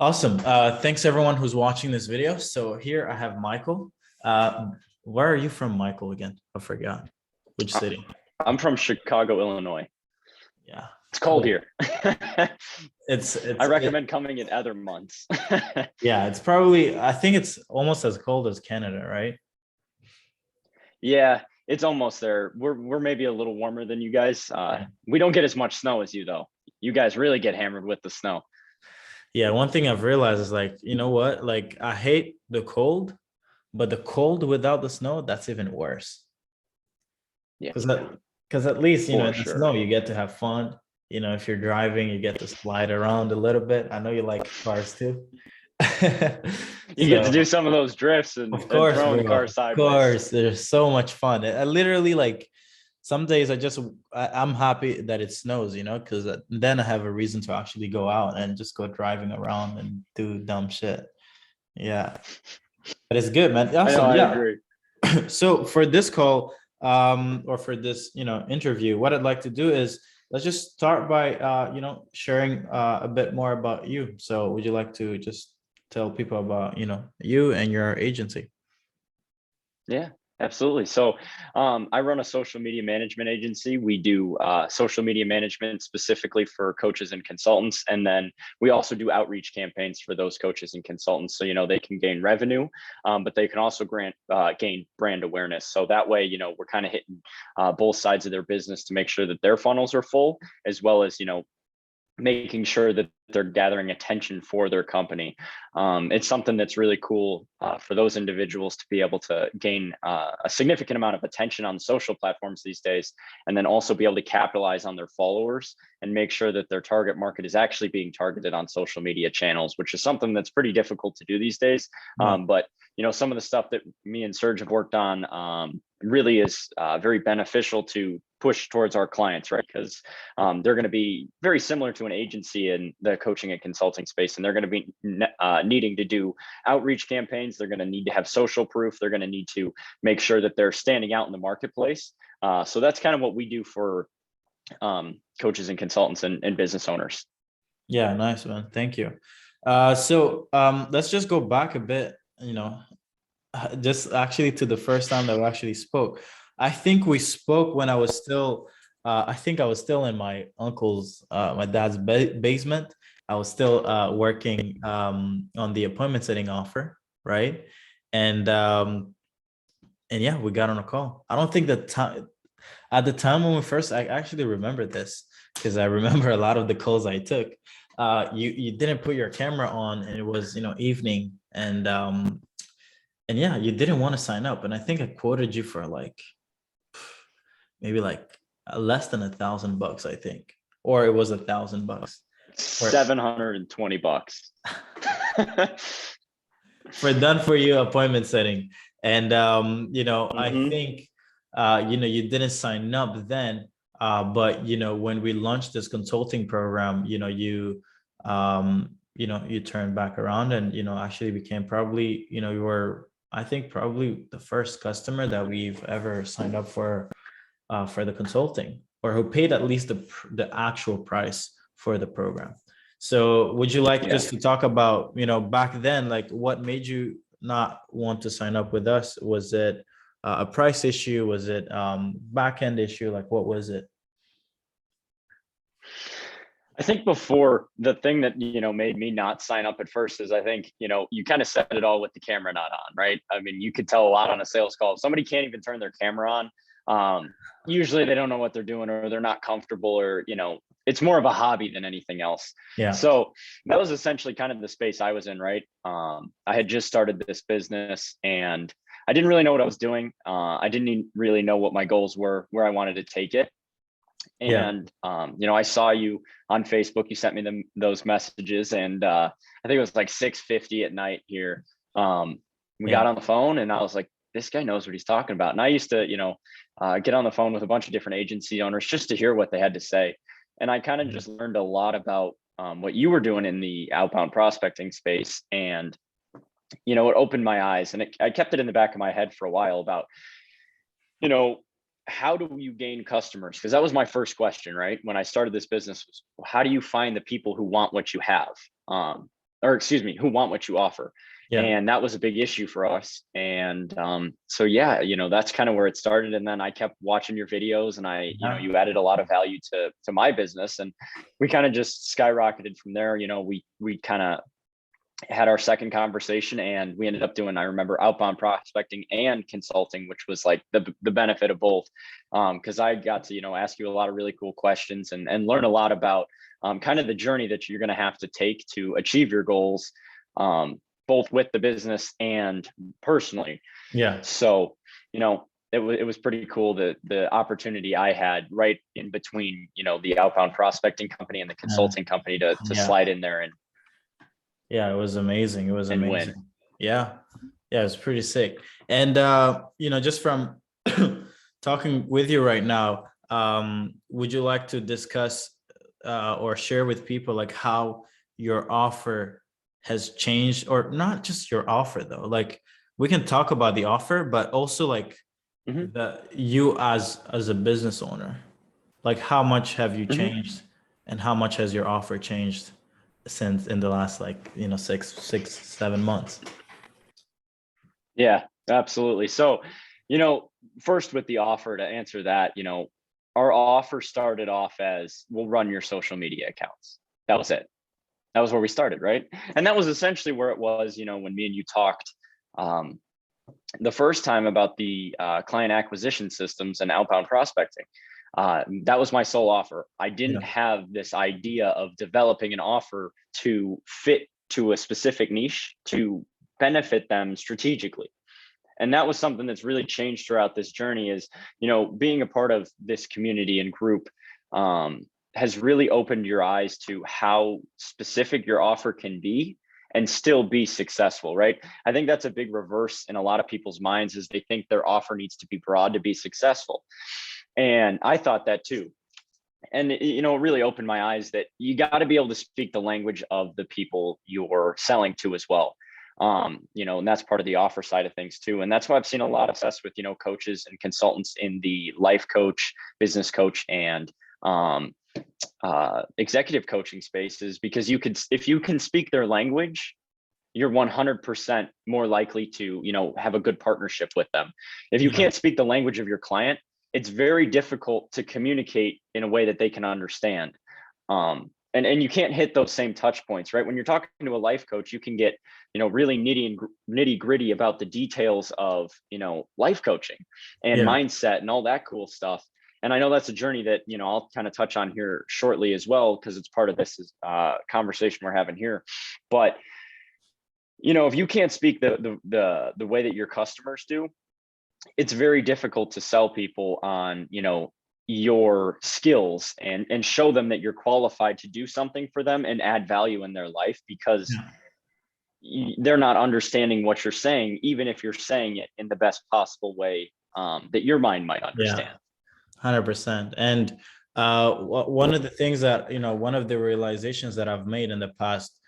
Awesome. Thanks everyone who's watching this video. So here I have Michael. Where are you from, Michael, again? I forgot. Which I- city? I'm from Chicago, Illinois. Yeah, It's cold cool. here. It's I it's it, recommend coming in other months. yeah, it's probably I think it's almost as cold as Canada, right? Yeah, it's almost there. We're maybe a little warmer than you guys. Yeah. We don't get as much snow as you though. You guys really get hammered with the snow. Yeah, one thing I've realized is like, you know what? Like I hate the cold, but the cold without the snow, that's even worse. Yeah, Because because at least, for in the sure. snow you get to have fun. If you're driving, you get to slide around a little bit. I know you like cars too. You get to do So some of those drifts and, of and course, throwing bro. cars Of sideways. course, there's so much fun. I literally like some days I'm happy that it snows, because then I have a reason to actually go out and just go driving around and do dumb shit. Yeah, but it's good, man. I know, Awesome. I Yeah. agree. So for this call, or for this, interview, what I'd like to do is let's just start by, sharing a bit more about you. So would you like to just tell people about, you and your agency? Yeah, absolutely. So I run a social media management agency. We do social media management specifically for coaches and consultants. And then we also do outreach campaigns for those coaches and consultants. So, they can gain revenue, but they can also gain brand awareness. So that way, we're kind of hitting both sides of their business to make sure that their funnels are full, as well as, making sure that they're gathering attention for their company. It's something that's really cool for those individuals to be able to gain a significant amount of attention on social platforms these days, and then also be able to capitalize on their followers and make sure that their target market is actually being targeted on social media channels, which is something that's pretty difficult to do these days. Yeah. But some of the stuff that me and Serge have worked on really is very beneficial to push towards our clients, right? Because they're going to be very similar to an agency in the coaching and consulting space, and they're going to be needing to do outreach campaigns. They're going to need to have social proof. They're going to need to make sure that they're standing out in the marketplace. So that's kind of what we do for coaches and consultants and business owners. Yeah, nice, man. Thank you. So let's just go back a bit, just actually to the first time that we actually spoke. I think we spoke when I think I was still in my my dad's basement. I was still working on the appointment setting offer, right? And and yeah, we got on a call. I don't think the time at the time when we first, I actually remember this because I remember a lot of the calls I took. You didn't put your camera on, and it was evening, and yeah, you didn't want to sign up, and I think I quoted you for like maybe like less than $1,000, I think, or it was $1,000 for 720 bucks. done for you appointment setting. And I Hmm. think you didn't sign up then, but when we launched this consulting program, you turned back around and actually became probably, you were, I think, probably the first customer that we've ever signed up for the consulting, or who paid at least the actual price for the program. So would you like Yeah. just to talk about, back then, like what made you not want to sign up with us? Was it a price issue? Was it back end issue? Like what was it? I think before, the thing that made me not sign up at first is, I think you kind of said it all with the camera not on, right? I mean, you could tell a lot on a sales call. If somebody can't even turn their camera on, usually they don't know what they're doing, or they're not comfortable, or it's more of a hobby than anything else. Yeah. So that was essentially kind of the space I was in, right? I had just started this business, and I didn't really know what I was doing. I didn't really know what my goals were, where I wanted to take it. Yeah. And I saw you on Facebook. You sent me those messages, and I think it was like 6:50 at night here. We Yeah. got on the phone, and I was like, this guy knows what he's talking about. And I used to get on the phone with a bunch of different agency owners just to hear what they had to say. And I kind of just learned a lot about what you were doing in the outbound prospecting space. And it opened my eyes, and I kept it in the back of my head for a while about you know how do you gain customers? Because that was my first question, right? When I started this business, was how do you find the people who want what you have? or excuse me, who want what you offer. Yeah. And that was a big issue for us. And so, yeah, that's kind of where it started. And then I kept watching your videos, and Yeah. you added a lot of value to my business, and we kind of just skyrocketed from there. We kind of had our second conversation, and we ended up doing, I remember, outbound prospecting and consulting, which was like the benefit of both. Cause I got to, ask you a lot of really cool questions and learn a lot about kind of the journey that you're going to have to take to achieve your goals, both with the business and personally. Yeah. So, it was pretty cool, the opportunity I had right in between, the outbound prospecting company and the consulting company to Yeah. slide in there Yeah, it was amazing. It was and amazing. win. Yeah. Yeah, it was pretty sick. And just from talking with you right now, would you like to discuss or share with people like how your offer has changed, or not just your offer though? Like we can talk about the offer, but also like Mhm. you as a business owner, like how much have you Mhm. changed, and how much has your offer changed since in the last 6-7 months? Yeah, absolutely. So, first with the offer, to answer that, our offer started off as, we'll run your social media accounts. That was it. That was where we started, right? And that was essentially where it was, when me and you talked the first time about the client acquisition systems and outbound prospecting. That was my sole offer. I didn't Yeah. have this idea of developing an offer to fit to a specific niche to benefit them strategically. And that was something that's really changed throughout this journey, is, being a part of this community and group has really opened your eyes to how specific your offer can be and still be successful, right? I think that's a big reverse in a lot of people's minds, is they think their offer needs to be broad to be successful. And I thought that too. And it really opened my eyes that you got to be able to speak the language of the people you're selling to as well. And that's part of the offer side of things too. And that's why I've seen a lot of success with, coaches and consultants in the life coach, business coach, and executive coaching spaces, because if you can speak their language, you're 100% more likely to, have a good partnership with them. If you Yeah. can't speak the language of your client, it's very difficult to communicate in a way that they can understand. And you can't hit those same touch points, right? When you're talking to a life coach, you can get, really nitty gritty about the details of, life coaching and Yeah. mindset and all that cool stuff. And I know that's a journey that, I'll kind of touch on here shortly as well, because it's part of this conversation we're having here. But, if you can't speak the way that your customers do, it's very difficult to sell people on, your skills and show them that you're qualified to do something for them and add value in their life, because Yeah. they're not understanding what you're saying, even if you're saying it in the best possible way that your mind might Yeah. understand. 100%. And one of the things that, one of the realizations that I've made in the past,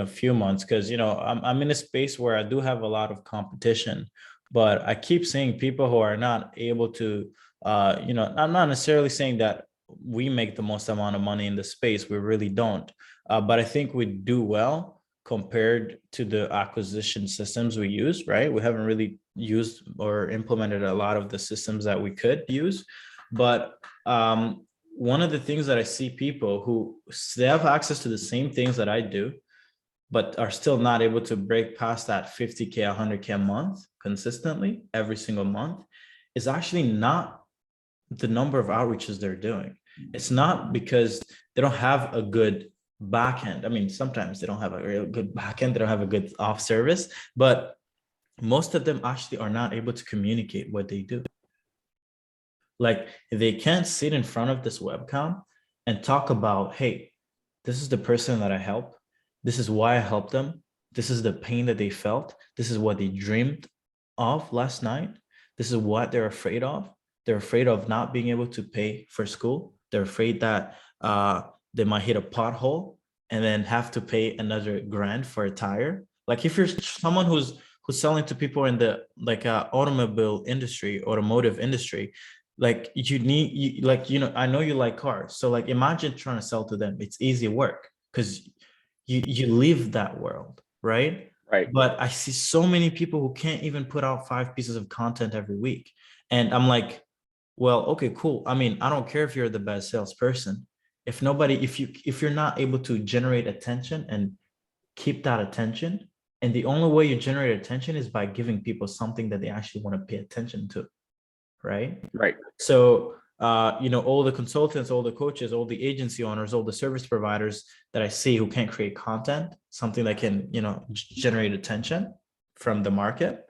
few months, because, I'm in a space where I do have a lot of competition, but I keep seeing people who are not able to, I'm not necessarily saying that we make the most amount of money in the space. We really don't. But I think we do well compared to the acquisition systems we use, right? We haven't really used or implemented a lot of the systems that we could use. But one of the things that I see people who, they have access to the same things that I do, but are still not able to break past that 50K, 100K a month consistently every single month, is actually not the number of outreaches they're doing. It's not because they don't have a good back end. I mean, sometimes they don't have a real good back end, they don't have a good off service, but most of them actually are not able to communicate what they do. Like they can't sit in front of this webcam and talk about, hey, this is the person that I help. This is why I helped them. This is the pain that they felt. This is what they dreamed of last night. This is what they're afraid of. They're afraid of not being able to pay for school. They're afraid that they might hit a pothole and then have to pay another grand for a tire. Like if you're someone who's selling to people in the automotive industry, like you need, I know you like cars. So like imagine trying to sell to them. It's easy work because you live that world, right? Right. But I see so many people who can't even put out 5 pieces of content every week. And I'm like, well, okay, cool. I mean, I don't care if you're the best salesperson. If you're not able to generate attention and keep that attention, and the only way you generate attention is by giving people something that they actually want to pay attention to, right? Right. So, all the consultants, all the coaches, all the agency owners, all the service providers that I see who can't create content, something that can, generate attention from the market,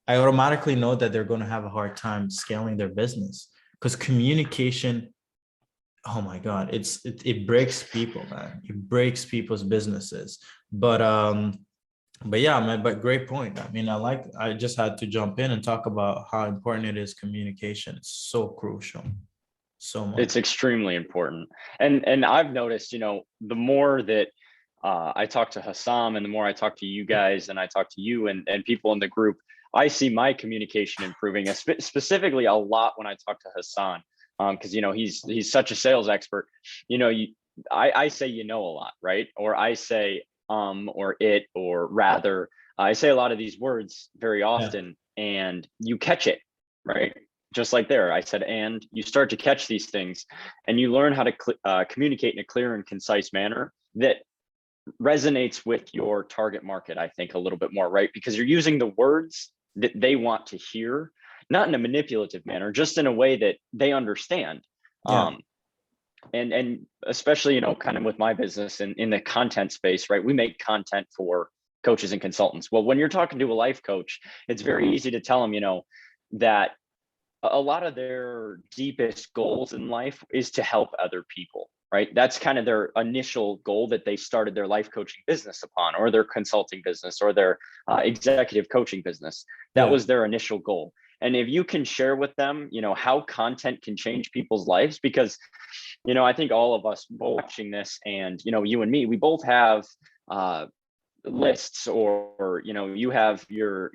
I automatically know that they're going to have a hard time scaling their business, because communication, oh my God, it breaks people, man. It breaks people's businesses. But yeah, man, but great point. I mean, I just had to jump in and talk about how important it is communication. It's so crucial. So It's much. extremely important. And I've noticed, the more that I talk to Hassam and the more I talk to you guys and I talk to you and people in the group, I see my communication improving, specifically a lot when I talk to Hassan. Because he's such a sales expert. I say a lot, right? Or I say or it or rather. I say a lot of these words very Yeah. often, and you catch it, right? Just like there, I said, and you start to catch these things, and you learn how to communicate in a clear and concise manner that resonates with your target market, I think, a little bit more, right? Because you're using the words that they want to hear, not in a manipulative manner, just in a way that they understand. Yeah. And especially, kind of with my business and in the content space, right? We make content for coaches and consultants. Well, when you're talking to a life coach, it's very easy to tell them, that a lot of their deepest goals in life is to help other people, right? That's kind of their initial goal that they started their life coaching business upon, or their consulting business, or their executive coaching business. That Yeah. was their initial goal. And if you can share with them, how content can change people's lives, because, I think all of us watching this, and, you and me, we both have lists, or you have your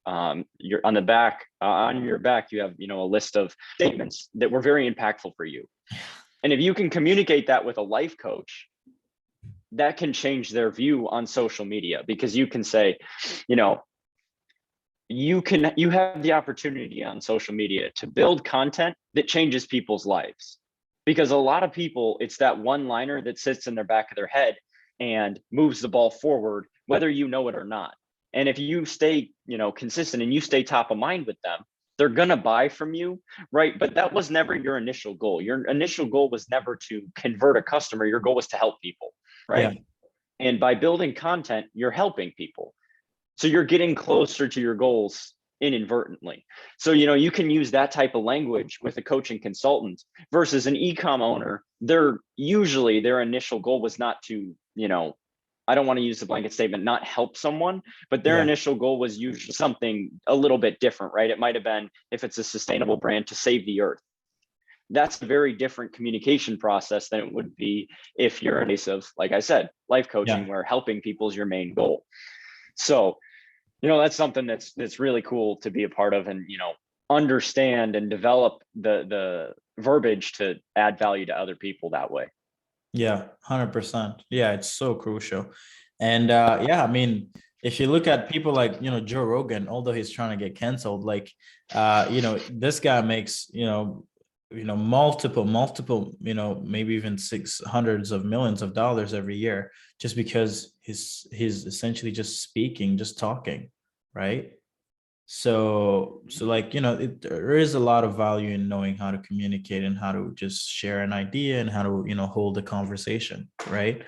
on the back, on your back you have a list of statements that were very impactful for you, and if you can communicate that with a life coach, that can change their view on social media, because you can say, you have the opportunity on social media to build content that changes people's lives, because a lot of people, it's that one liner that sits in their back of their head and moves the ball forward, whether you know it or not. And if you stay, consistent, and you stay top of mind with them, they're going to buy from you, right? But that was never your initial goal. Your initial goal was never to convert a customer. Your goal was to help people, Yeah. right? And by building content, you're helping people. So you're getting closer to your goals inadvertently. So, you can use that type of language with a coaching consultant versus an e-com owner. Their initial goal was not to, I don't want to use the blanket statement, not help someone, but their Yeah. initial goal was usually something a little bit different, right? It might have been, if it's a sustainable brand, to save the earth. That's a very different communication process than it would be if you're in a case of, like I said, life coaching, Yeah. where helping people is your main goal. So, that's something that's really cool to be a part of, and, understand and develop the verbiage to add value to other people that way. Yeah. 100%. Yeah. It's so crucial. And yeah, I mean, if you look at people like, Joe Rogan, although he's trying to get canceled, like, this guy makes, multiple, maybe even hundreds of millions of dollars every year, just because he's essentially just speaking, just talking, right? So like, there is a lot of value in knowing how to communicate and how to just share an idea and how to, hold a conversation, right?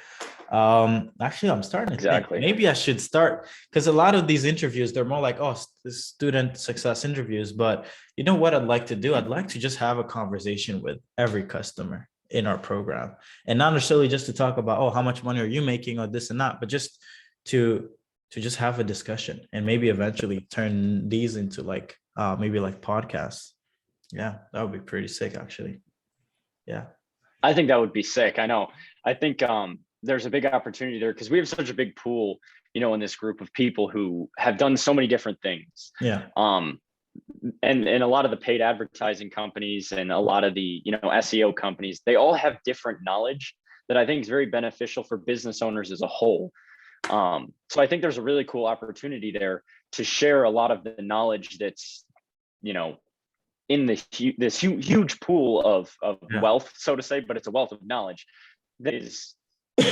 Actually, I'm starting to think Exactly. maybe I should start, because a lot of these interviews, they're more like, oh, student success interviews. But you know what I'd like to do? I'd like to just have a conversation with every customer in our program, and not necessarily just to talk about, oh, how much money are you making, or this and that, but just to just have a discussion, and maybe eventually turn these into like maybe like podcasts. Yeah, that would be pretty sick, actually. Yeah. I think that would be sick. I know. I think there's a big opportunity there, because we have such a big pool, in this group of people who have done so many different things. Yeah. And a lot of the paid advertising companies and a lot of the, SEO companies, they all have different knowledge that I think is very beneficial for business owners as a whole. So I think there's a really cool opportunity there to share a lot of the knowledge that's, in this huge pool of wealth, so to say, but it's a wealth of knowledge that is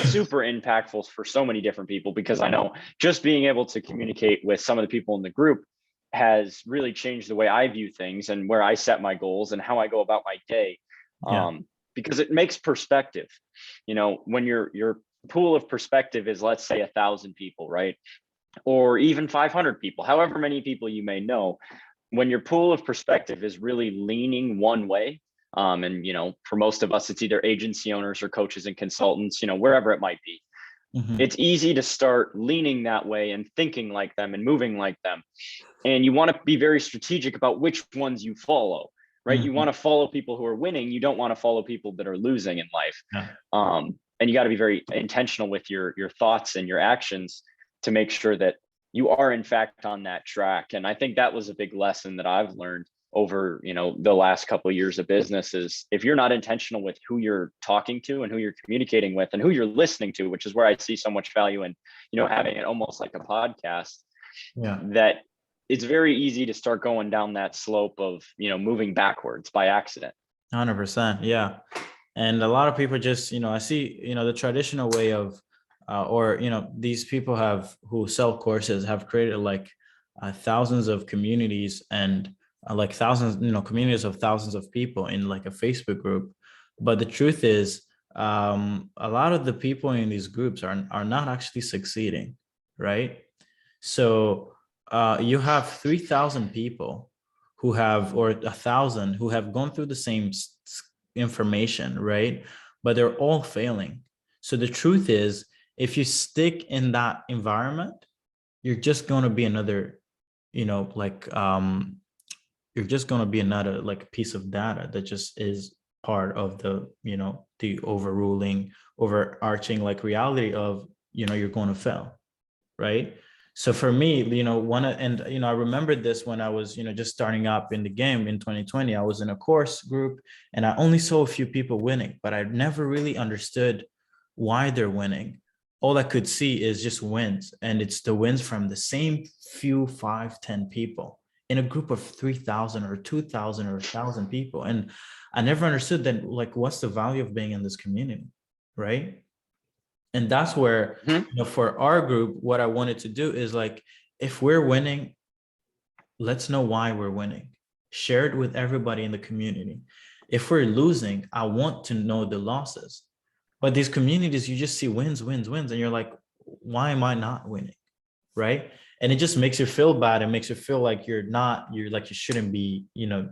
super impactful for so many different people, because I know just being able to communicate with some of the people in the group has really changed the way I view things and where I set my goals and how I go about my day. Because it makes perspective. When your pool of perspective is, let's say, 1,000 people, right? Or even 500 people, however many people you may know, when your pool of perspective is really leaning one way, and for most of us, it's either agency owners or coaches and consultants, wherever it might be. It's easy to start leaning that way and thinking like them and moving like them. And you want to be very strategic about which ones you follow, right? You want to follow people who are winning. You don't want to follow people that are losing in life. And you got to be very intentional with your thoughts and your actions to make sure that you are in fact on that track. And I think that was a big lesson that I've learned over, the last couple of years of business, is if you're not intentional with who you're talking to and who you're communicating with and who you're listening to, which is where I see so much value in, having it almost like a podcast, that it's very easy to start going down that slope of, moving backwards by accident. 100%. Yeah. And a lot of people just, I see, the traditional way of, these people who sell courses have created like thousands of communities and like thousands, communities of thousands of people in like a Facebook group. But the truth is, a lot of the people in these groups are not actually succeeding, right? So you have 3,000 people who have, or 1,000 who have gone through the same information, right? But they're all failing. So the truth is, if you stick in that environment, you're just going to be another, you're just going to be another like piece of data that just is part of the, the overarching like reality of, you're going to fail, right? So for me, I remembered this when I was, just starting up in the game in 2020. I was in a course group and I only saw a few people winning, but I never really understood why they're winning. All I could see is just wins, and it's the wins from the same few 5, 10 people in a group of 3,000 or 2,000 or 1,000 people. And I never understood that, like, what's the value of being in this community, right? And that's where, for our group, what I wanted to do is, like, if we're winning, let's know why we're winning. Share it with everybody in the community. If we're losing, I want to know the losses. But these communities, you just see wins, wins, wins. And you're like, why am I not winning? Right. And it just makes you feel bad. It makes you feel like you shouldn't be, you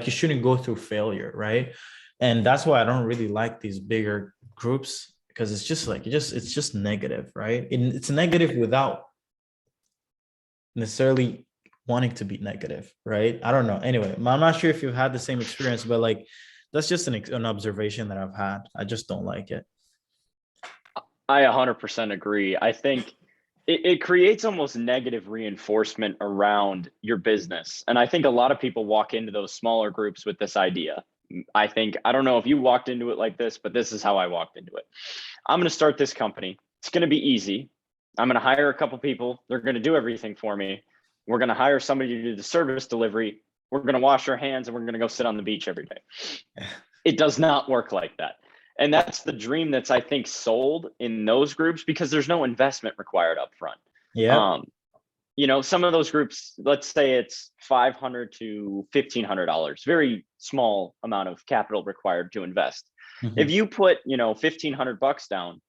shouldn't go through failure. Right. And that's why I don't really like these bigger groups, because it's just like, it's just negative. Right. And it's negative without necessarily wanting to be negative. Right. I don't know. Anyway, I'm not sure if you've had the same experience, but like, that's just an observation that I've had. I just don't like it. I 100% agree. I think it creates almost negative reinforcement around your business. And I think a lot of people walk into those smaller groups with this idea. I don't know if you walked into it like this, but this is how I walked into it. I'm going to start this company. It's going to be easy. I'm going to hire a couple people. They're going to do everything for me. We're going to hire somebody to do the service delivery. We're going to wash our hands and we're going to go sit on the beach every day. It does not work like that. And that's the dream that's, I think, sold in those groups, because there's no investment required up front. Yeah. Some of those groups, let's say it's $500 to $1,500, very small amount of capital required to invest. If you put, $1,500 down,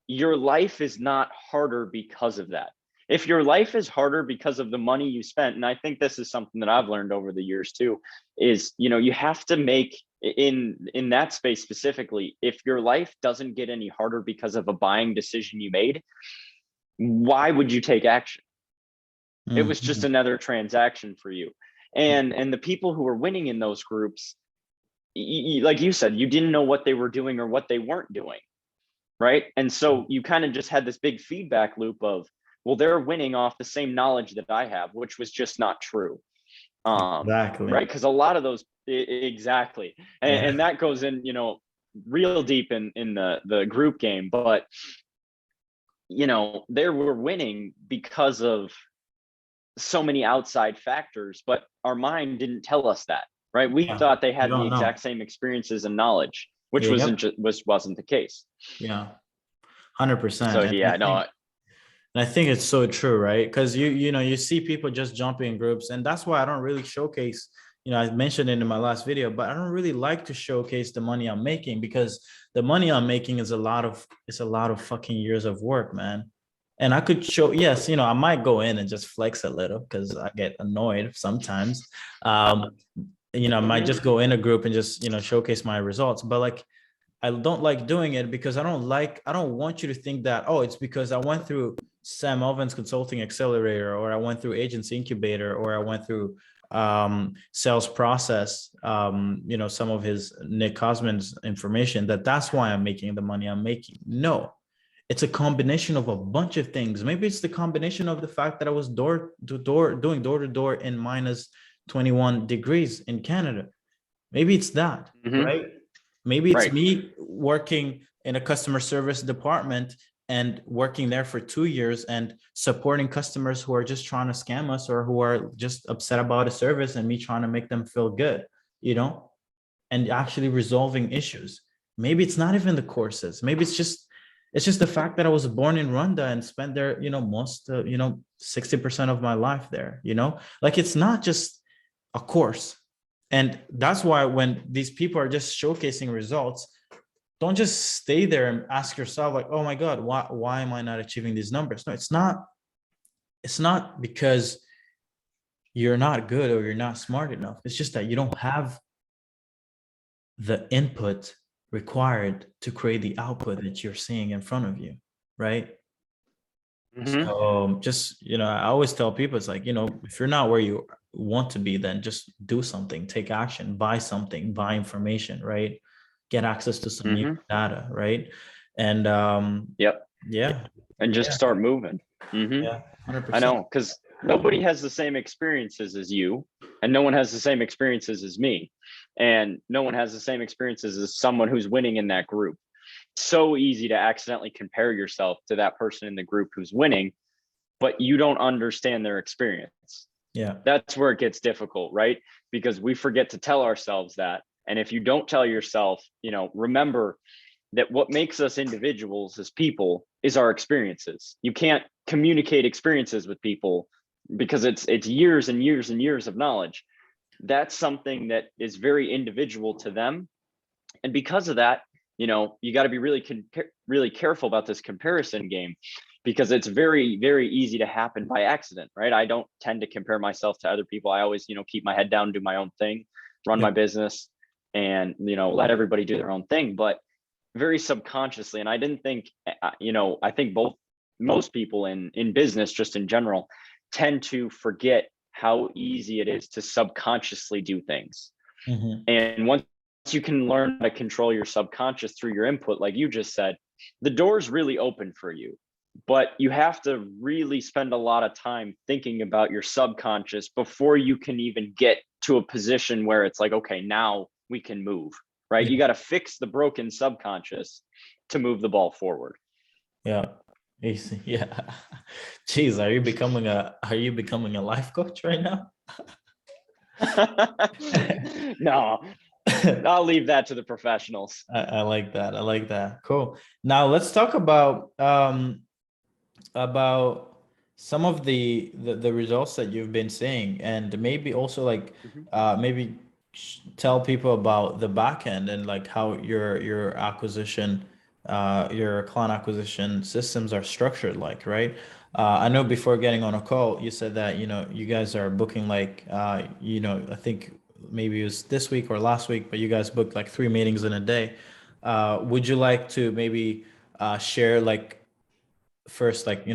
your life is not harder because of that. If your life is harder because of the money you spent, and I think this is something that I've learned over the years too, is, you have to make in that space specifically, if your life doesn't get any harder because of a buying decision you made, why would you take action? It was just another transaction for you. And the people who were winning in those groups, like you said, you didn't know what they were doing or what they weren't doing. Right. And so you kind of just had this big feedback loop of, well, they're winning off the same knowledge that I have, which was just not true. Exactly. Right. Because a lot of those, exactly. And that goes in, real deep in the group game, but they were winning because of so many outside factors, but our mind didn't tell us that, right? We Yeah, thought they you had the don't know. exact same experiences and knowledge, which Yep. wasn't the case. Yeah, 100%. So yeah, no, And I think it's so true, right? Because you see people just jumping in groups, and that's why I don't really showcase. I mentioned it in my last video, but I don't really like to showcase the money I'm making, because the money I'm making is a lot of fucking years of work, man. And I could show, yes, I might go in and just flex a little because I get annoyed sometimes. I might just go in a group and just, showcase my results. But like, I don't like doing it because I don't want you to think that, oh, it's because I went through Sam Elvin's consulting accelerator, or I went through agency incubator, or I went through sales process, some of his Nick Cosman's information, that's why I'm making the money I'm making. No, it's a combination of a bunch of things. Maybe it's the combination of the fact that I was doing door to door in minus 21 degrees in Canada. Maybe it's that, right? Maybe it's right. me working in a customer service department and working there for 2 years and supporting customers who are just trying to scam us, or who are just upset about a service, and me trying to make them feel good, and actually resolving issues. Maybe it's not even the courses. Maybe it's just the fact that I was born in Rwanda and spent there, most, 60% of my life there, like it's not just a course. And that's why when these people are just showcasing results, don't just stay there and ask yourself like, oh my God, why am I not achieving these numbers? No, it's not because you're not good or you're not smart enough. It's just that you don't have the input required to create the output that you're seeing in front of you, right? So just, I always tell people, it's like, if you're not where you want to be, then just do something, take action, buy something, buy information, right? Get access to some new data, right? And Yep. yeah. And just start moving. Yeah, I 100%. know, because nobody has the same experiences as you, and no one has the same experiences as me, and no one has the same experiences as someone who's winning in that group. So easy to accidentally compare yourself to that person in the group who's winning, but you don't understand their experience. Yeah. That's where it gets difficult, right? Because we forget to tell ourselves that. And if you don't tell yourself, remember that what makes us individuals as people is our experiences. You can't communicate experiences with people because it's years and years and years of knowledge. That's something that is very individual to them. And because of that, you got to be really careful about this comparison game, because it's very, very easy to happen by accident, right? I don't tend to compare myself to other people. I always, keep my head down, do my own thing, run my business, and, let everybody do their own thing, but very subconsciously. And I didn't think, I think most people in business, just in general, tend to forget how easy it is to subconsciously do things. And once you can learn how to control your subconscious through your input, like you just said, the door's really open for you. But you have to really spend a lot of time thinking about your subconscious before you can even get to a position where it's like, okay, now we can move, right? You got to fix the broken subconscious to move the ball forward. Yeah. Yeah. Jeez, are you becoming a life coach right now? No, I'll leave that to the professionals. I like that. I like that. Cool. Now let's talk about some of the results that you've been seeing, and maybe also like maybe tell people about the back end and like how your acquisition your client acquisition systems are structured, like, right? I know before getting on a call, you said that, you guys are booking like, I think maybe it was this week or last week, but you guys booked like 3 meetings in a day. Would you like to maybe share like first, like,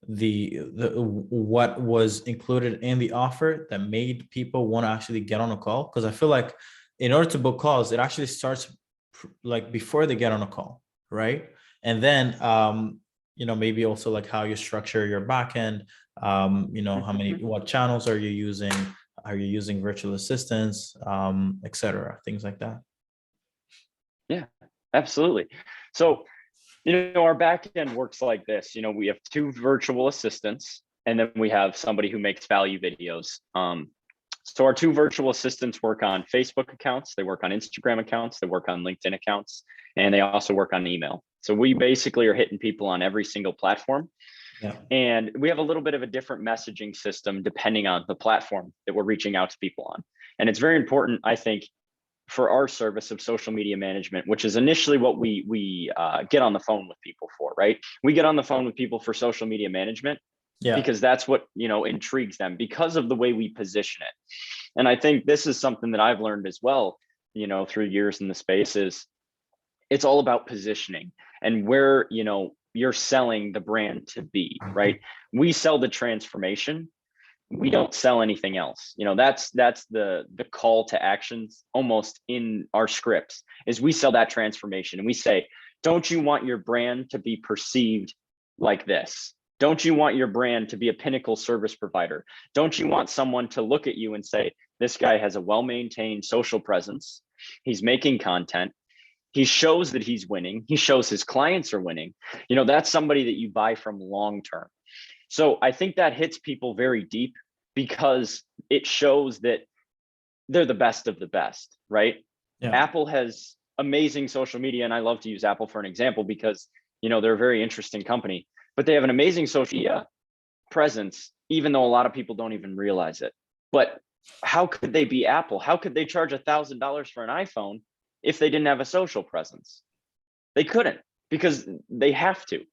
the what was included in the offer that made people want to actually get on a call? Because I feel like in order to book calls, it actually starts like before they get on a call, right? And then maybe also like how you structure your backend, how many, what channels are you using? Are you using virtual assistants, etc., things like that? Yeah, Absolutely. So, our back end works like this. We have two virtual assistants, and then we have somebody who makes value videos. So our two virtual assistants work on Facebook accounts, they work on Instagram accounts, they work on LinkedIn accounts, and they also work on email. So we basically are hitting people on every single platform. Yeah. And we have a little bit of a different messaging system depending on the platform that we're reaching out to people on. And it's very important, I think, for our service of social media management, which is initially what we get on the phone with people for, right? We get on the phone with people for social media management because that's what, intrigues them because of the way we position it. And I think this is something that I've learned as well, through years in the space is it's all about positioning and where, you're selling the brand to be, right? We sell the transformation. We don't sell anything else. That's the call to actions almost in our scripts is we sell that transformation and we say, don't you want your brand to be perceived like this? Don't you want your brand to be a pinnacle service provider? Don't you want someone to look at you and say, this guy has a well-maintained social presence. He's making content. He shows that he's winning. He shows his clients are winning. That's somebody that you buy from long-term. So I think that hits people very deep because it shows that they're the best of the best, right? Yeah. Apple has amazing social media, and I love to use Apple for an example because, they're a very interesting company, but they have an amazing social media presence, even though a lot of people don't even realize it. But how could they be Apple? How could they charge $1,000 for an iPhone if they didn't have a social presence? They couldn't because they have to.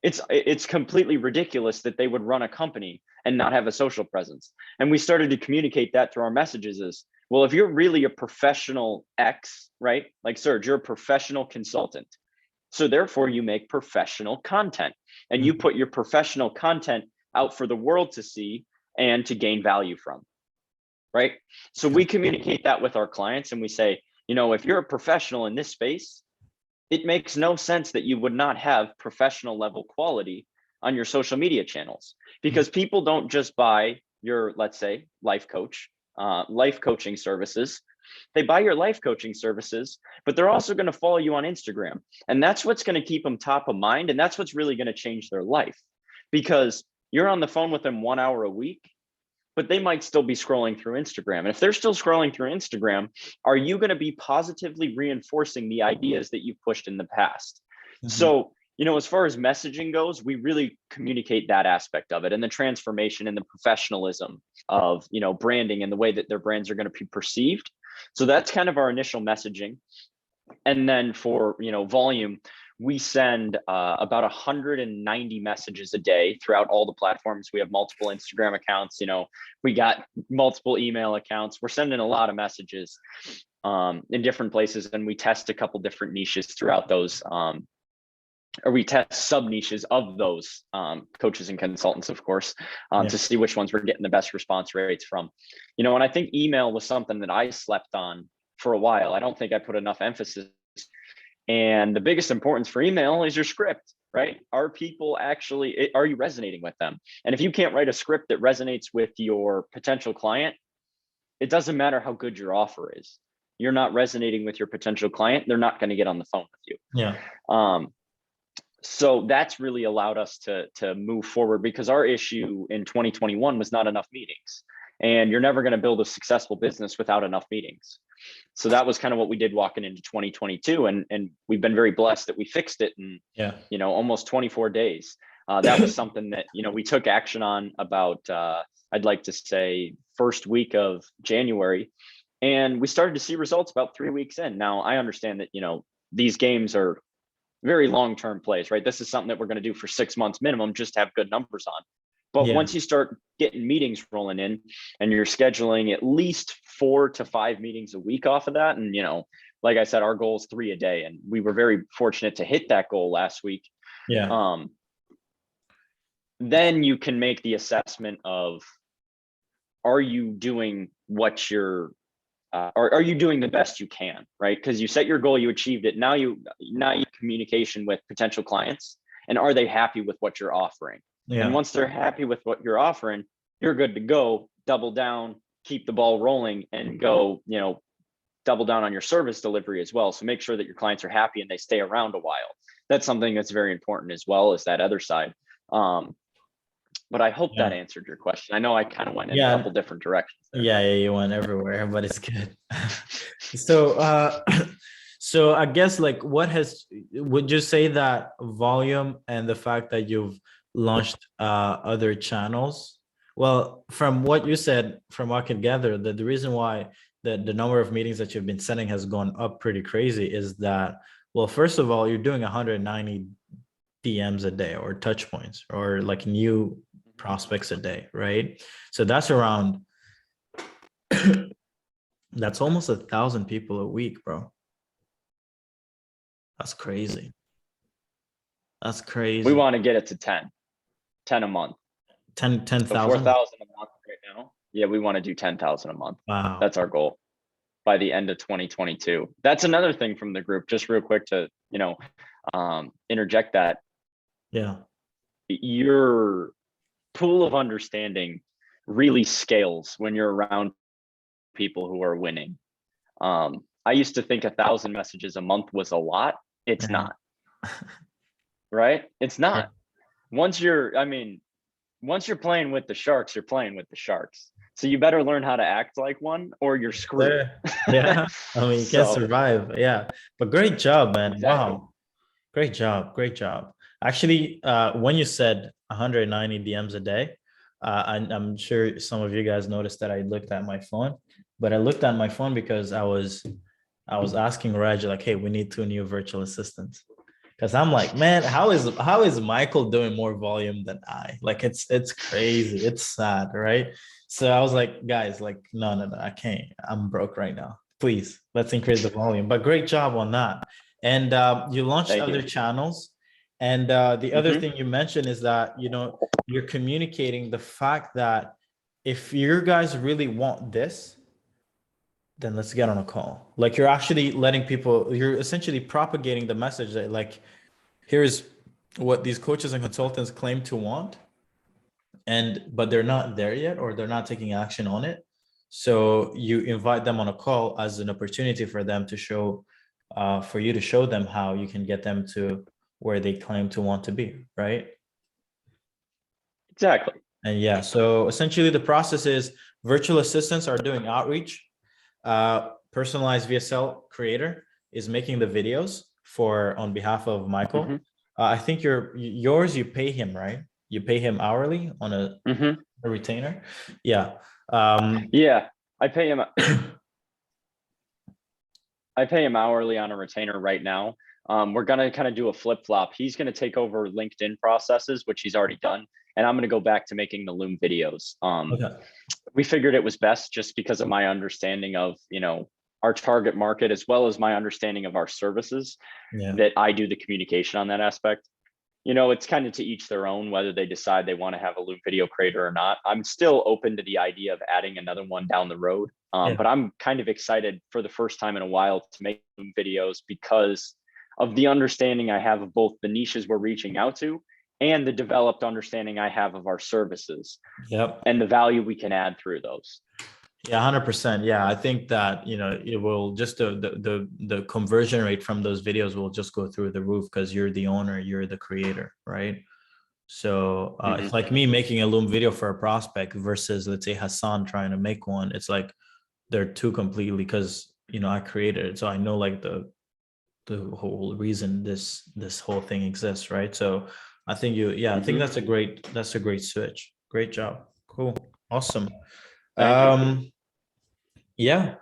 It's completely ridiculous that they would run a company and not have a social presence. And we started to communicate that through our messages is, well, if you're really a professional X, right? Like Serge, you're a professional consultant. So therefore you make professional content and you put your professional content out for the world to see and to gain value from, right? So we communicate that with our clients and we say, if you're a professional in this space, it makes no sense that you would not have professional level quality on your social media channels because people don't just buy your, let's say, life coaching services. They buy your life coaching services, but they're also going to follow you on Instagram. And that's what's going to keep them top of mind. And that's what's really going to change their life because you're on the phone with them 1 hour a week, but they might still be scrolling through Instagram. And if they're still scrolling through Instagram, are you going to be positively reinforcing the ideas that you've pushed in the past? So, as far as messaging goes, we really communicate that aspect of it and the transformation and the professionalism of, branding and the way that their brands are going to be perceived. So that's kind of our initial messaging. And then for, volume, we send about 190 messages a day throughout all the platforms. We have multiple Instagram accounts, we got multiple email accounts. We're sending a lot of messages in different places, and we test a couple different niches throughout those, or we test sub niches of those coaches and consultants, of course, to see which ones we're getting the best response rates from. And I think email was something that I slept on for a while. I don't think I put enough emphasis. And the biggest importance for email is your script, right? Are you resonating with them? And if you can't write a script that resonates with your potential client, it doesn't matter how good your offer is. You're not resonating with your potential client. They're not going to get on the phone with you. Yeah. So that's really allowed us to move forward because our issue in 2021 was not enough meetings. And you're never going to build a successful business without enough meetings. So that was kind of what we did walking into 2022. And we've been very blessed that we fixed it in, almost 24 days. That was something that, we took action on about, I'd like to say, first week of January. And we started to see results about 3 weeks in. Now, I understand that, these games are very long-term plays, right? This is something that we're going to do for 6 months minimum, just to have good numbers on. But once you start getting meetings rolling in and you're scheduling at least 4 to 5 meetings a week off of that. And, like I said, our goal is 3 a day. And we were very fortunate to hit that goal last week. Yeah. Then you can make the assessment of, are you doing what you're, are you doing the best you can, right? Because you set your goal, you achieved it. Now you communication with potential clients, and are they happy with what you're offering? Yeah. And once they're happy with what you're offering, you're good to go, double down, keep the ball rolling and go, double down on your service delivery as well. So make sure that your clients are happy and they stay around a while. That's something that's very important as well as that other side. But I hope that answered your question. I know I kind of went in a couple different directions there. Yeah, you went everywhere, but it's good. So so I guess like would you say that volume and the fact that you've launched other channels? Well, from what you said, from what I can gather, that the reason why the number of meetings that you've been setting has gone up pretty crazy is that, well, first of all, you're doing 190 DMs a day or touch points or like new prospects a day, right? So that's around that's almost 1,000 people a week, bro. That's crazy. That's crazy. We want to get it to 10 a month. 10,000? 4,000 a month right now. Yeah, we want to do 10,000 a month. Wow. That's our goal by the end of 2022. That's another thing from the group, just real quick to, interject that. Yeah. Your pool of understanding really scales when you're around people who are winning. I used to think 1,000 messages a month was a lot. It's not. Right? It's not. Once you're playing with the sharks, you're playing with the sharks. So you better learn how to act like one or you're screwed. Yeah. I mean, you can't survive. Yeah. But great job, man. Exactly. Wow. Great job. Great job. Actually, when you said 190 DMs a day, I'm sure some of you guys noticed that I looked at my phone, but I looked at my phone because I was asking Reg, like, hey, we need 2 new virtual assistants. Because I'm like, man, how is Michael doing more volume than I? Like, it's crazy. It's sad, right? So I was like, guys, like, no, I can't. I'm broke right now. Please, let's increase the volume. But great job on that. And you launched other channels. And the other thing you mentioned is that, you're communicating the fact that if you guys really want this, then let's get on a call. Like, you're actually letting people, you're essentially propagating the message that, like, here's what these coaches and consultants claim to want, but they're not there yet, or they're not taking action on it. So you invite them on a call as an opportunity for them to show, for you to show them how you can get them to where they claim to want to be, right? Exactly. And yeah, so essentially the process is virtual assistants are doing outreach. Personalized VSL creator is making the videos on behalf of Michael. I think yours, you pay him, right? You pay him hourly on a retainer. Yeah. Yeah, I pay him. I pay him hourly on a retainer right now. We're gonna kind of do a flip flop. He's gonna take over LinkedIn processes, which he's already done, and I'm gonna go back to making the Loom videos. Okay. We figured it was best just because of my understanding of our target market, as well as my understanding of our services, that I do the communication on that aspect. It's kind of to each their own, whether they decide they want to have a Loom video creator or not. I'm still open to the idea of adding another one down the road. But I'm kind of excited for the first time in a while to make Loom videos because of the understanding I have of both the niches we're reaching out to and the developed understanding I have of our services. And the value we can add through those. Yeah, 100%. Yeah, I think that it will just the conversion rate from those videos will just go through the roof because you're the owner, you're the creator, right? So it's like me making a Loom video for a prospect versus, let's say, Hassan trying to make one. It's like they're two completely, because I created it, so I know like the whole reason this whole thing exists, right? So I think I think that's a great switch. Great job. Cool. Awesome. Yeah.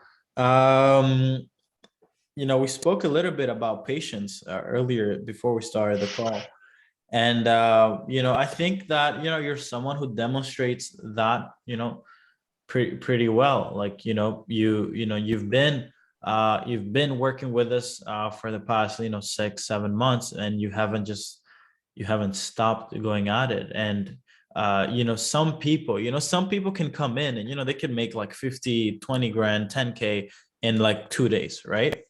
We spoke a little bit about patience earlier before we started the call. And, I think that, you're someone who demonstrates that, pretty well. Like, you've been working with us for the past, 6-7 months, and you haven't stopped going at it. And some people can come in and they can make like 50, 20 grand, 10K in like 2 days, right?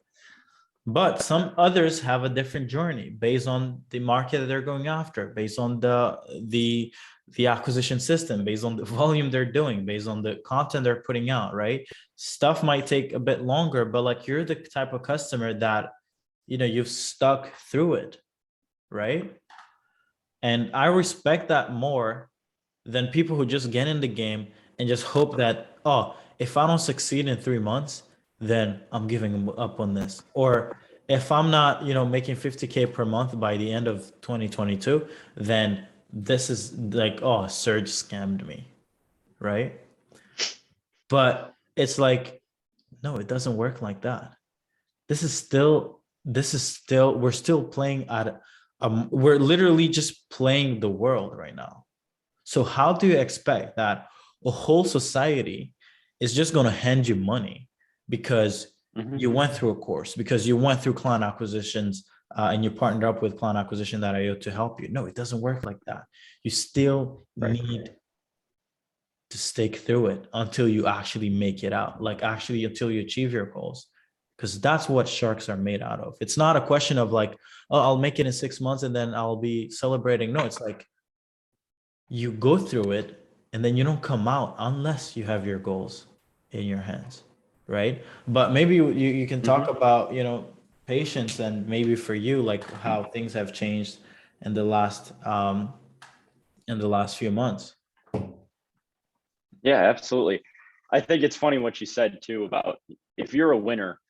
But some others have a different journey based on the market that they're going after, based on the acquisition system, based on the volume they're doing, based on the content they're putting out, right? Stuff might take a bit longer, but like you're the type of customer that, you know, you've stuck through it, right? And I respect that more than people who just get in the game and just hope that, oh, if I don't succeed in 3 months, then I'm giving up on this. Or if I'm not, you know, making 50K per month by the end of 2022, then this is like, oh, Serge scammed me, right? But it's like, no, it doesn't work like that. We're still playing at, we're literally just playing the world right now. So how do you expect that a whole society is just going to hand you money because Mhm. you went through a course, because you went through client acquisitions, and you partnered up with client acquisition.io to help you? No, it doesn't work like that. You still Right. need to stick through it until you actually make it out, like actually until you achieve your goals. Because that's what sharks are made out of. It's not a question of like, oh, I'll make it in 6 months and then I'll be celebrating. No, it's like you go through it and then you don't come out unless you have your goals in your hands, right? But maybe you can talk Mhm. about, you know, patience, and maybe for you, like how things have changed in the last few months. Yeah, absolutely. I think it's funny what you said too about if you're a winner,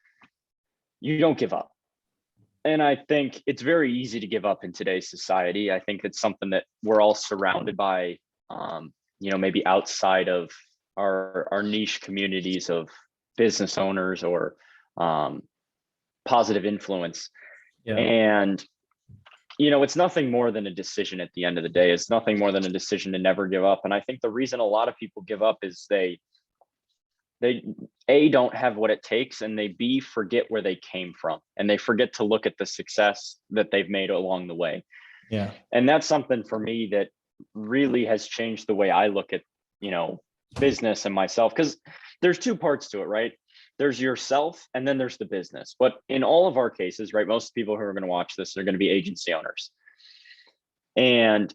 you don't give up. And I think it's very easy to give up in today's society. I think it's something that we're all surrounded by, maybe outside of our niche communities of business owners or um, positive influence. Yeah. And, it's nothing more than a decision at the end of the day. It's nothing more than a decision to never give up. And I think the reason a lot of people give up is they A, don't have what it takes, and they B, forget where they came from, and they forget to look at the success that they've made along the way. Yeah. And that's something for me that really has changed the way I look at, business and myself, because there's two parts to it, right? There's yourself and then there's the business. But in all of our cases, right, most people who are going to watch this are going to be agency owners. And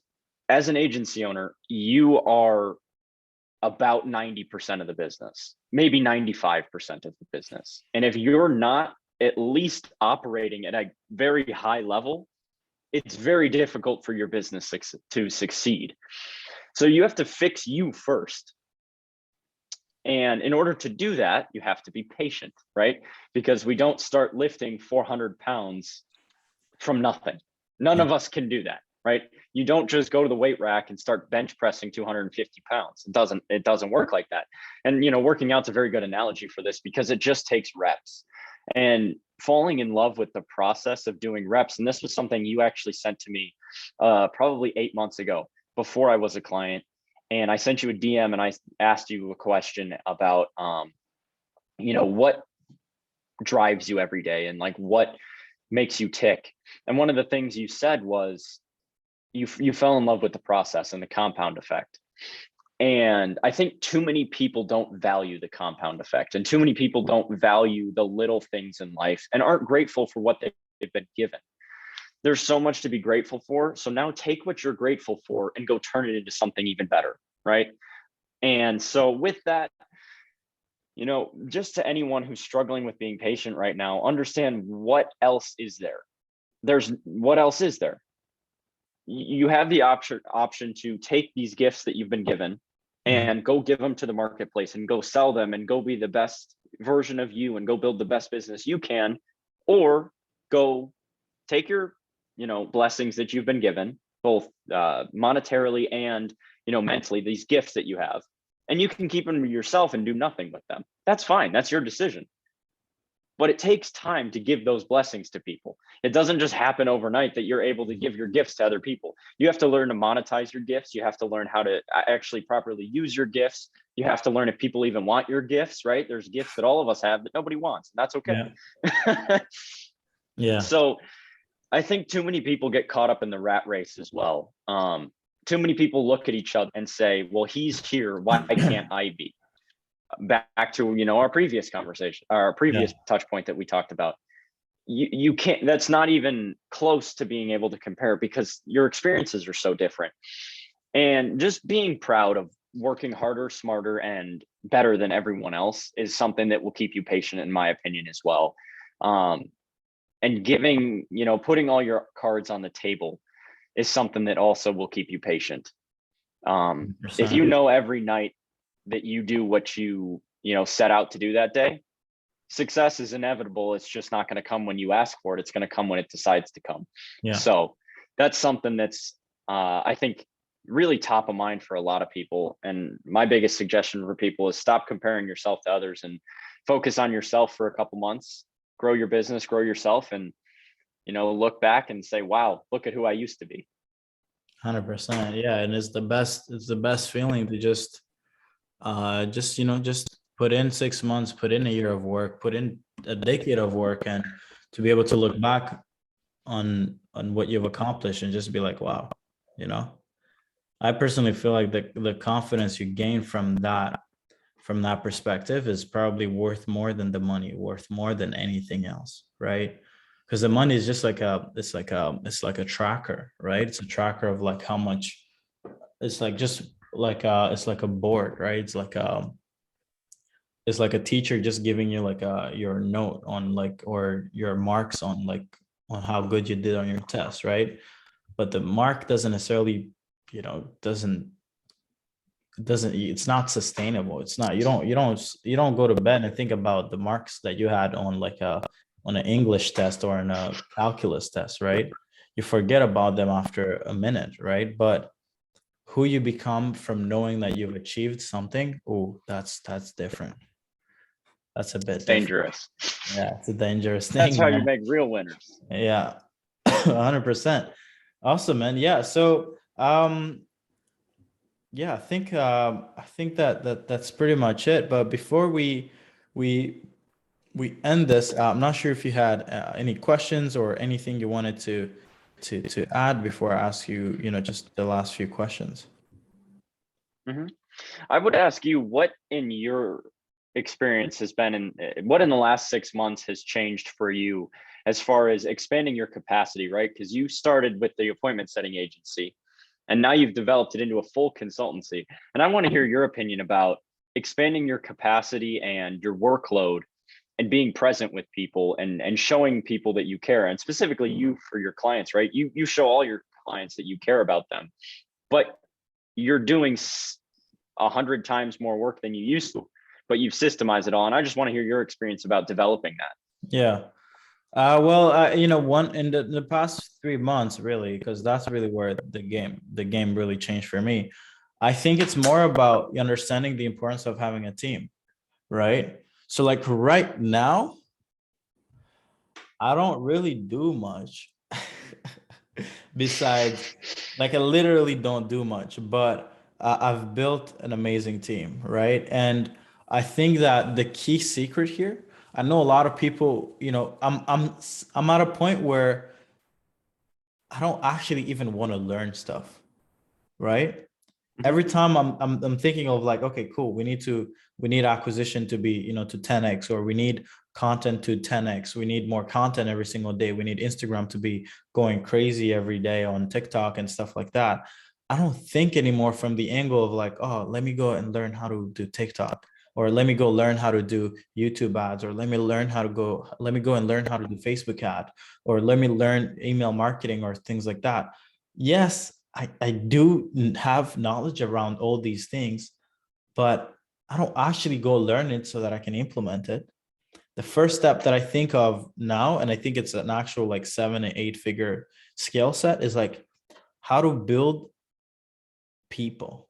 as an agency owner, you are about 90% of the business, maybe 95% of the business. And if you're not at least operating at a very high level, it's very difficult for your business to succeed. So you have to fix you first. And in order to do that, you have to be patient, right? Because we don't start lifting 400 pounds from nothing. None Yeah. of us can do that, right? You don't just go to the weight rack and start bench pressing 250 pounds. It doesn't work like that. And working out's a very good analogy for this because it just takes reps and falling in love with the process of doing reps. And this was something you actually sent to me probably 8 months ago before I was a client. And I sent you a DM and I asked you a question about what drives you every day and like what makes you tick. And one of the things you said was you fell in love with the process and the compound effect. And I think too many people don't value the compound effect, and too many people don't value the little things in life and aren't grateful for what they've been given. There's so much to be grateful for. So now take what you're grateful for and go turn it into something even better, right? And so with that, just to anyone who's struggling with being patient right now, understand what else is there. What else is there? You have the option to take these gifts that you've been given Mhm. and go give them to the marketplace and go sell them and go be the best version of you and go build the best business you can, or go take your blessings that you've been given, both monetarily and mentally, these gifts that you have, and you can keep them yourself and do nothing with them. That's fine. That's your decision. But it takes time to give those blessings to people. It doesn't just happen overnight that you're able to give your gifts to other people. You have to learn to monetize your gifts. You have to learn how to actually properly use your gifts. You have to learn if people even want your gifts, right? There's gifts that all of us have that nobody wants, and that's Yeah. okay. Yeah. So I think too many people get caught up in the rat race as well. Too many people look at each other and say, well, he's here, why can't I be? Back to our previous conversation, our Yeah. previous touch point that we talked about. you can't, that's not even close to being able to compare because your experiences are so different. And just being proud of working harder, smarter, and better than everyone else is something that will keep you patient, in my opinion, as well. And giving, putting all your cards on the table is something that also will keep you patient. If you 100%. know every night that you do what you set out to do that day, success is inevitable. It's just not going to come when you ask for it. It's going to come when it decides to come. Yeah. So that's something that's, I think, really top of mind for a lot of people. And my biggest suggestion for people is stop comparing yourself to others and focus on yourself for a couple months, grow your business, grow yourself, and, look back and say, wow, look at who I used to be. 100%. Yeah. And it's the best feeling to just put in 6 months, put in a year of work, put in a decade of work, and to be able to look back on what you've accomplished and just be like, wow, I personally feel like the confidence you gain from that perspective is probably worth more than the money, worth more than anything else, right? Because the money is just like it's like a tracker, right? It's a tracker of like how much. It's like just like it's like a board, right? It's like a teacher just giving you like your note on like, or your marks on like on how good you did on your test, right? But the mark doesn't necessarily, it's not sustainable. It's not, you don't go to bed and think about the marks that you had on like on an English test or on a calculus test, right? You forget about them after a minute, right? But who you become from knowing that you've achieved something, oh, that's different. That's a bit It's different. dangerous. Yeah, it's a dangerous thing. That's how you Man. make real winners. Yeah, 100%. Awesome, man. Yeah. So, yeah, I think that's pretty much it. But before we end this, I'm not sure if you had any questions or anything you wanted to add before I ask you, just the last few questions. Mhm. I would ask you, what in your experience has been what in the last 6 months has changed for you as far as expanding your capacity, right? Because you started with the appointment setting agency and now you've developed it into a full consultancy. And I want to hear your opinion about expanding your capacity and your workload and being present with people and showing people that you care, and specifically you for your clients, right? You show all your clients that you care about them, but you're doing 100 times more work than you used to, but you've systemized it all. And I just want to hear your experience about developing that. Yeah. Well, one in the past 3 months, really, because that's really where the game really changed for me. I think it's more about understanding the importance of having a team, right? So like right now, I don't really do much besides like I literally don't do much, but I've built an amazing team, right? And I think that the key secret here, I know a lot of people, I'm at a point where I don't actually even want to learn stuff, right? Every time I'm thinking of like, okay, cool, we need acquisition to be, to 10x, or we need content to 10x. We need more content every single day. We need Instagram to be going crazy every day on TikTok and stuff like that. I don't think anymore from the angle of like, oh, let me go and learn how to do TikTok, or let me go learn how to do YouTube ads, or let me go and learn how to do Facebook ad, or let me learn email marketing or things like that. Yes, I do have knowledge around all these things, but I don't actually go learn it so that I can implement it. The first step that I think of now, and I think it's an actual like 7 and 8 figure skill set, is like how to build people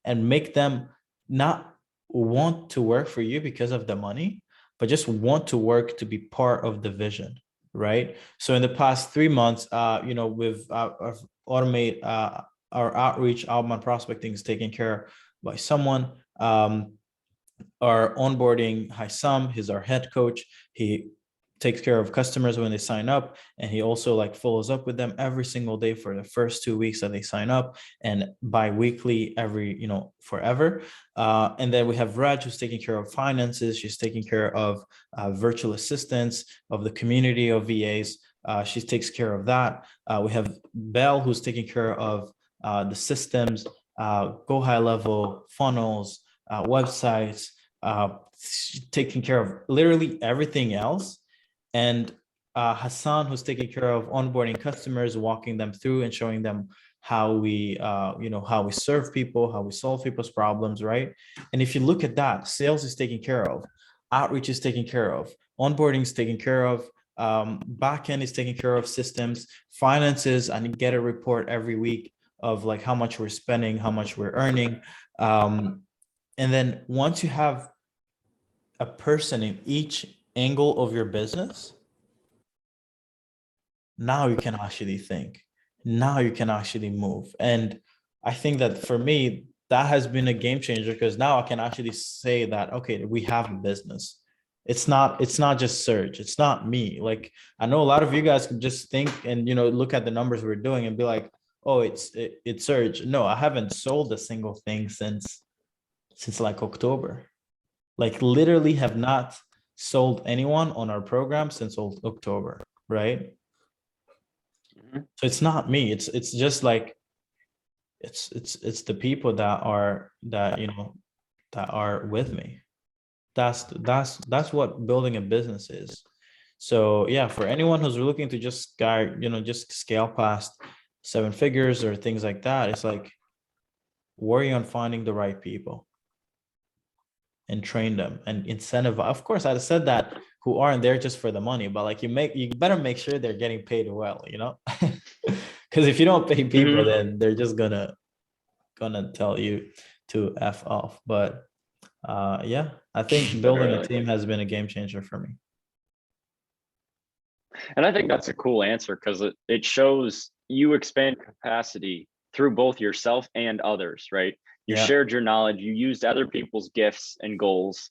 and make them not want to work for you because of the money, but just want to work to be part of the vision, right? So in the past 3 months, we've automate our outreach, outbound prospecting is taken care by someone. Our onboarding, Haisam, he's our head coach. He takes care of customers when they sign up, and he also like follows up with them every single day for the first 2 weeks that they sign up, and bi-weekly every, forever. And then we have Reg, who's taking care of finances. She's taking care of virtual assistants, of the community of VAs. She takes care of that. We have Belle, who's taking care of the systems, go high level, funnels, websites, taking care of literally everything else. And Hassan, who's taking care of onboarding customers, walking them through and showing them how we, how we serve people, how we solve people's problems, right? And if you look at that, sales is taken care of, outreach is taken care of, onboarding is taken care of, backend is taking care of systems, finances, and get a report every week of like how much we're spending, how much we're earning. And then once you have a person in each angle of your business, now you can actually think, now you can actually move. And I think that for me, that has been a game changer, because now I can actually say that, okay, we have a business. It's not just Serge, it's not me. Like, I know a lot of you guys can just think and look at the numbers we're doing and be like, oh, it's Serge. No, I haven't sold a single thing since like October. Like, literally have not sold anyone on our program since October, right? Mhm. So it's not me. It's just like it's the people that are with me. That's what building a business is. So yeah, for anyone who's looking to just just scale past 7 figures or things like that, it's like, worry on finding the right people and train them and incentivize. Of course, I said that, who aren't there just for the money, but like, you better make sure they're getting paid well, because if you don't pay people, Mhm. then they're just gonna tell you to F off. But yeah, I think building a Literally. team has been a game changer for me. And I think that's a cool answer because it shows you expand capacity through both yourself and others, right? You Yeah, shared your knowledge, you used other people's gifts and goals,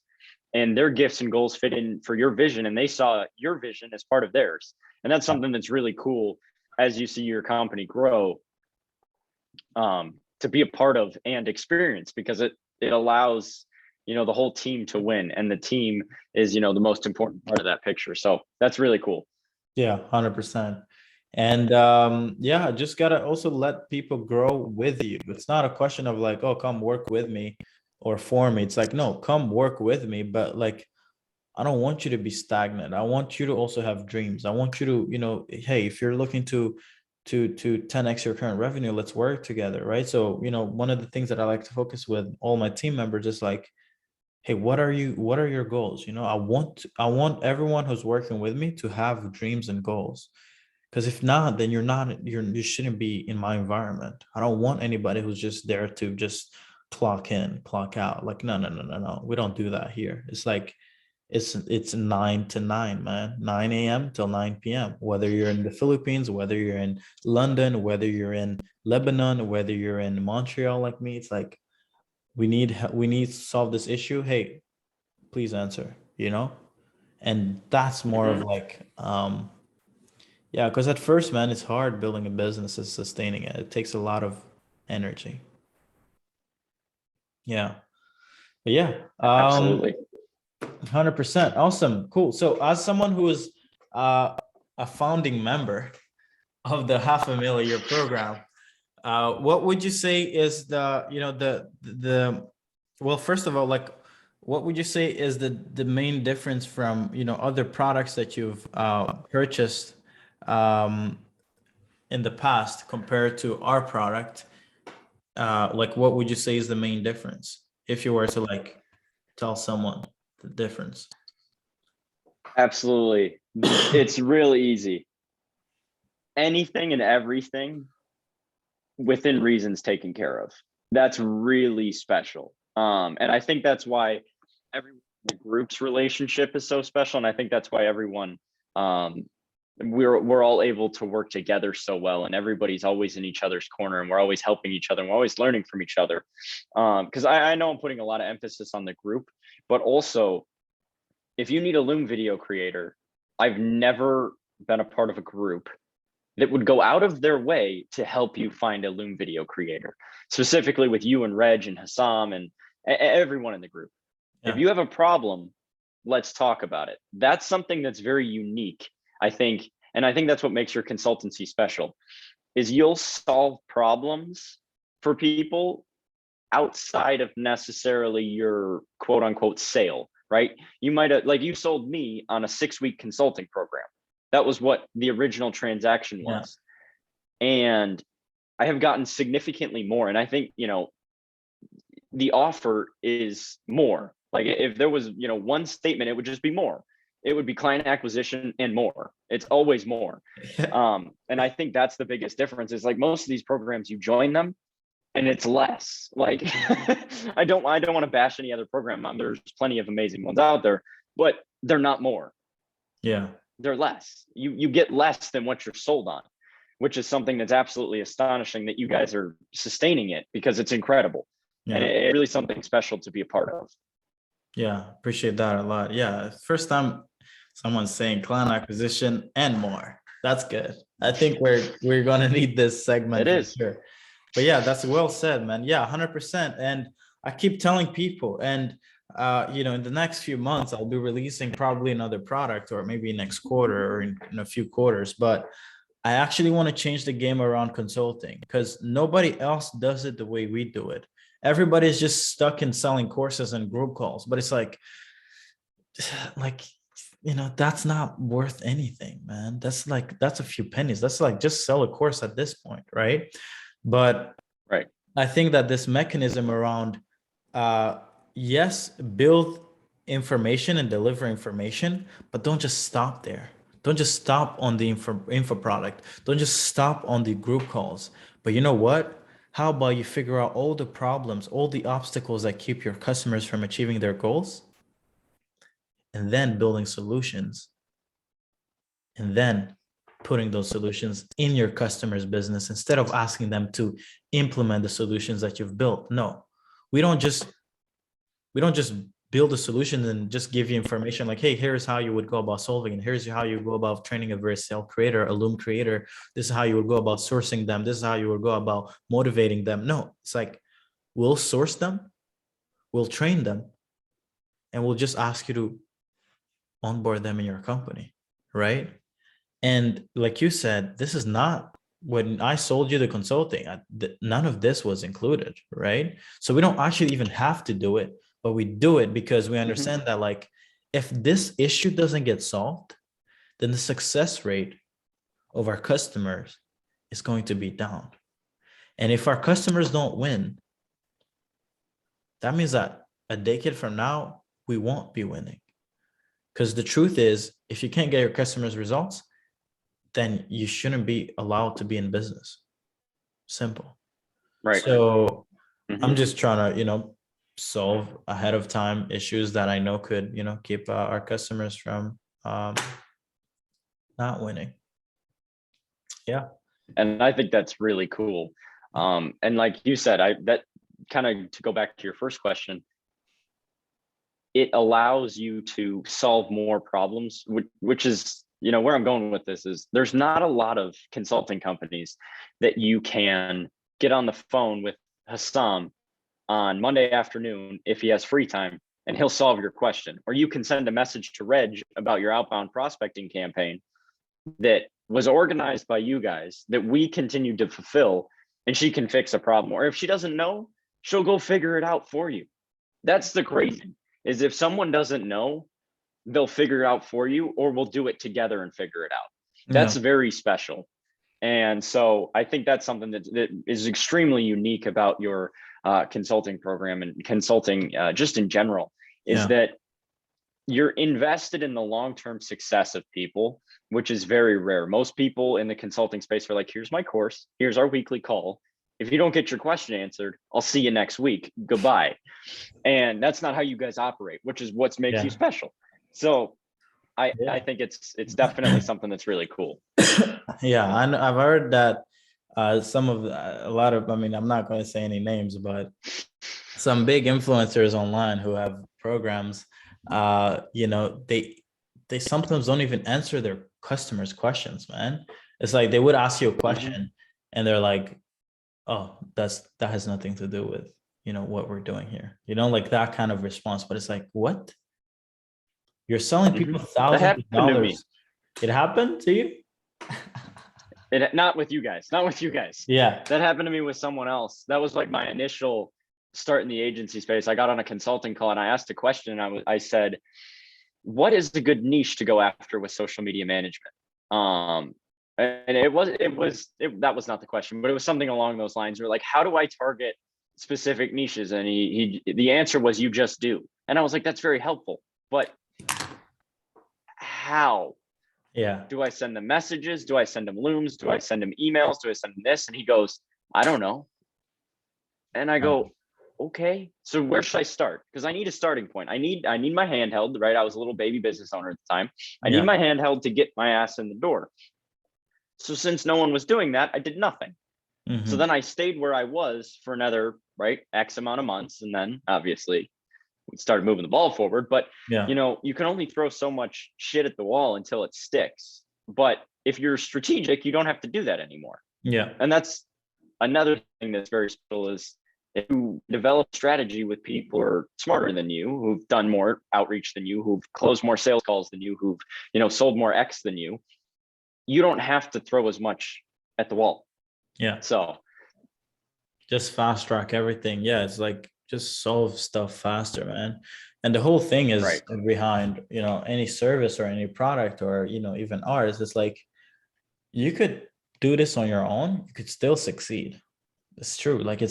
and their gifts and goals fit in for your vision, and they saw your vision as part of theirs. And that's something that's really cool as you see your company grow, to be a part of and experience, because it allows the whole team to win, and the team is the most important part of that picture. So that's really cool. yeah, 100%. And yeah, just gotta also let people grow with you. It's not a question of like, oh, come work with me or for me. It's like, no, come work with me, but like, I don't want you to be stagnant. I want you to also have dreams. I want you to, hey, if you're looking to 10x your current revenue, let's work together, right? So, one of the things that I like to focus with all my team members is like, hey, what are your goals? I want everyone who's working with me to have dreams and goals. Because if not, then you shouldn't be in my environment. I don't want anybody who's just there to just clock in, clock out. Like, no, no, no, no, no. We don't do that here. It's like, it's 9 to 9, man. 9 a.m. till 9 p.m. Whether you're in the Philippines, whether you're in London, whether you're in Lebanon, whether you're in Montreal like me, it's like, we need to solve this issue. Hey, please answer, And that's more of Mhm. like, yeah, because at first, man, it's hard building a business and sustaining it. It takes a lot of energy. Yeah. But yeah, Absolutely. 100%. Awesome. Cool. So as someone who is a founding member of the half a million year program, what would you say is well, first of all, like, what would you say is the main difference from, other products that you've purchased um, in the past compared to our product? Like, what would you say is the main difference if you were to like tell someone the difference? Absolutely. It's really easy. Anything and everything within reasons taken care of. That's really special. And I think that's why every the group's relationship is so special. And I think that's why everyone, we're all able to work together so well, and everybody's always in each other's corner, and we're always helping each other, and we're always learning from each other. Because I know I'm putting a lot of emphasis on the group, but also if you need a Loom video creator, I've never been a part of a group that would go out of their way to help you find a Loom video creator, specifically with you and Reg and Hassam and everyone in the group. Yeah. If you have a problem, let's talk about it. That's something that's very unique, I think. And I think that's what makes your consultancy special, is you'll solve problems for people outside of necessarily your quote unquote sale, right? You might have, like you sold me on a 6-week consulting program. That was what the original transaction was. Yeah. And I have gotten significantly more. And I think, you know, the offer is more. Like if there was, you know, one statement, it would just be more. It would be client acquisition and more. It's always more. And I think that's the biggest difference, is like most of these programs, you join them and it's less. Like I don't want to bash any other program. There's plenty of amazing ones out there, but they're not more. Yeah. They're less. You get less than what you're sold on, which is something that's absolutely astonishing that you guys are sustaining it, because it's incredible. Yeah. And it's really something special to be a part of. Yeah, appreciate that a lot. Yeah, first time someone's saying client acquisition and more. That's good. I think we're gonna need this segment. It is. Sure. But yeah, that's well said, man. Yeah, 100%. And I keep telling people, and you know, in the next few months, I'll be releasing probably another product, or maybe next quarter, or in a few quarters. But I actually want to change the game around consulting, because nobody else does it the way we do it. Everybody's just stuck in selling courses and group calls, but it's like, you know, that's not worth anything, man. That's a few pennies. That's like, just sell a course at this point, right? But right, I think that this mechanism around, yes, build information and deliver information, but don't just stop there. Don't just stop on the info product. Don't just stop on the group calls. But you know what? How about you figure out all the problems, all the obstacles that keep your customers from achieving their goals, and then building solutions, and then putting those solutions in your customer's business instead of asking them to implement the solutions that you've built. No, we don't just build a solution and just give you information like, hey, here's how you would go about solving, and here's how you go about training a Vercel creator, a Loom creator. This is how you would go about sourcing them. This is how you would go about motivating them. No, it's like, we'll source them, we'll train them, and we'll just ask you to onboard them in your company, right? And like you said, this is not, when I sold you the consulting, none of this was included, right? So we don't actually even have to do it, but we do it because we understand that, like, if this issue doesn't get solved, then the success rate of our customers is going to be down. And if our customers don't win, that means that a decade from now, we won't be winning. Because the truth is, if you can't get your customers results, then you shouldn't be allowed to be in business. Simple. Right. So I'm just trying to, you know, solve ahead of time issues that I know could, you know, keep our customers from not winning. Yeah. And I think that's really cool. And like you said, that kind of, to go back to your first question, it allows you to solve more problems, which is, you know, where I'm going with this is, there's not a lot of consulting companies that you can get on the phone with Hassam on Monday afternoon if he has free time, and he'll solve your question. Or you can send a message to Reg about your outbound prospecting campaign that was organized by you guys, that we continue to fulfill, and she can fix a problem. Or if she doesn't know, she'll go figure it out for you. That's the crazy, is if someone doesn't know, they'll figure it out for you, or we'll do it together and figure it out. That's very special. And so I think that's something that is extremely unique about your consulting program and consulting just in general, is that you're invested in the long-term success of people, which is very rare. Most people in the consulting space are like, here's my course, here's our weekly call. If you don't get your question answered, I'll see you next week. Goodbye. And that's not how you guys operate, which is what makes you special. So I think it's definitely something that's really cool. Yeah, and I've heard that a lot of, I mean, I'm not going to say any names, but some big influencers online who have programs, you know, they sometimes don't even answer their customers' questions, man. It's like they would ask you a question and they're like, oh, that has nothing to do with, what we're doing here. Like that kind of response. But it's like, what? You're selling people That thousands of happened to me. dollars. It happened to you? Not with you guys. Not with you guys. Yeah. That happened to me with someone else. That was like my initial start in the agency space. I got on a consulting call and I asked a question. And I said, what is the good niche to go after with social media management? And that was not the question, but it was something along those lines. We're like, how do I target specific niches? And the answer was, you just do. And I was like, that's very helpful, but how? Yeah. Do I send them messages? Do I send them looms? Do I send them emails? Do I send them this? And he goes, I don't know. And I go, okay, so where should I start? Because I need a starting point. I need my handheld, right? I was a little baby business owner at the time. I need my handheld to get my ass in the door. So since no one was doing that, I did nothing. So then I stayed where I was for another, right, X amount of months. And then obviously we started moving the ball forward. But, you can only throw so much shit at the wall until it sticks. But if you're strategic, you don't have to do that anymore. Yeah. And that's another thing that's very special is if you develop strategy with people who are smarter than you, who've done more outreach than you, who've closed more sales calls than you, who've, sold more X than you, you don't have to throw as much at the wall. Yeah. So just fast track everything. Yeah. It's like, just solve stuff faster, man. And the whole thing is behind, any service or any product or, even ours. It's like, you could do this on your own. You could still succeed. It's true. Like, you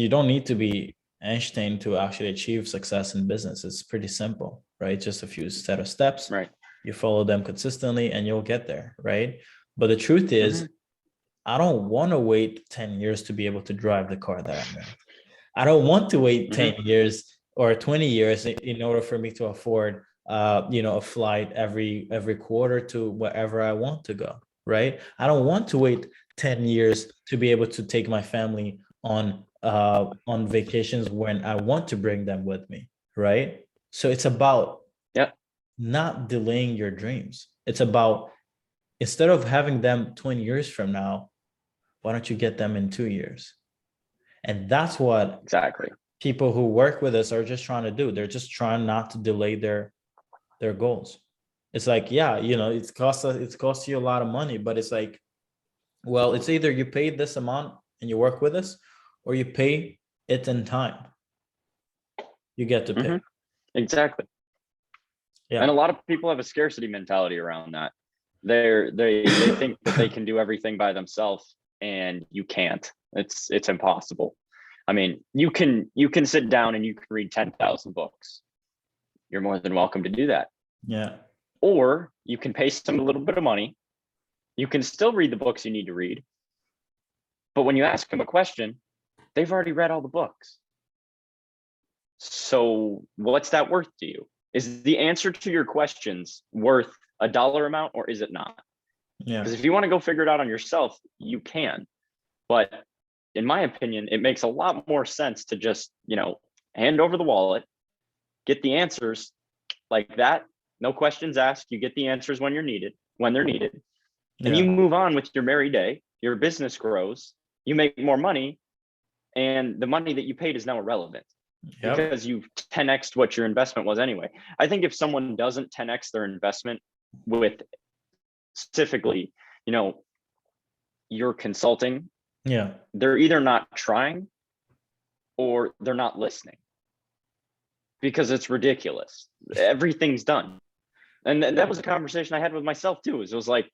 don't need to be Einstein to actually achieve success in business. It's pretty simple, right? Just a few set of steps. Right. You follow them consistently and you'll get there, right? But the truth is, I don't want to wait 10 years to be able to drive the car that I'm in. I don't want to wait 10 years or 20 years in order for me to afford, a flight every quarter to wherever I want to go, right? I don't want to wait 10 years to be able to take my family on vacations when I want to bring them with me, right? So it's about not delaying your dreams. It's about, instead of having them 20 years from now, why don't you get them in 2 years? And that's what people who work with us are just trying to do. They're just trying not to delay their goals. It's like, it's cost you a lot of money, but it's like, well, it's either you pay this amount and you work with us, or you pay it in time. You get to pick. Exactly. Yeah. And a lot of people have a scarcity mentality around that. They think that they can do everything by themselves, and you can't. It's impossible. I mean, you can sit down and you can read 10,000 books. You're more than welcome to do that. Yeah. Or you can pay some a little bit of money. You can still read the books you need to read. But when you ask them a question, they've already read all the books. So what's that worth to you? Is the answer to your questions worth a dollar amount, or is it not? Yeah. Because if you want to go figure it out on yourself, you can. But in my opinion, it makes a lot more sense to just, hand over the wallet, get the answers like that. No questions asked. You get the answers when they're needed. And you move on with your merry day. Your business grows. You make more money. And the money that you paid is now irrelevant. Because you've 10x'd what your investment was anyway. I think if someone doesn't 10x their investment with specifically, your consulting, they're either not trying or they're not listening, because it's ridiculous. Everything's done. And that was a conversation I had with myself too. It was like,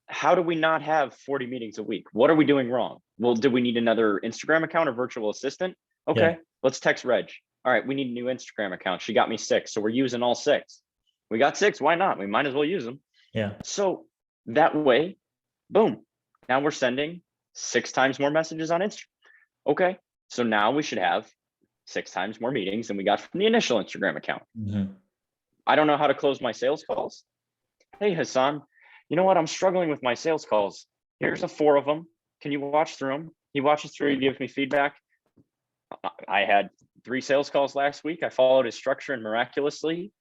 how do we not have 40 meetings a week? What are we doing wrong? Well, do we need another Instagram account or virtual assistant? Okay, let's text Reg. All right, we need a new Instagram account. She got me 6, so we're using all 6. We got 6, why not? We might as well use them. Yeah. So that way, boom, now we're sending 6 times more messages on Instagram. Okay, so now we should have 6 times more meetings than we got from the initial Instagram account. I don't know how to close my sales calls. Hey, Hassan, you know what? I'm struggling with my sales calls. Here's 4 of them. Can you watch through them? He watches through, he gives me feedback. I had 3 sales calls last week. I followed his structure and miraculously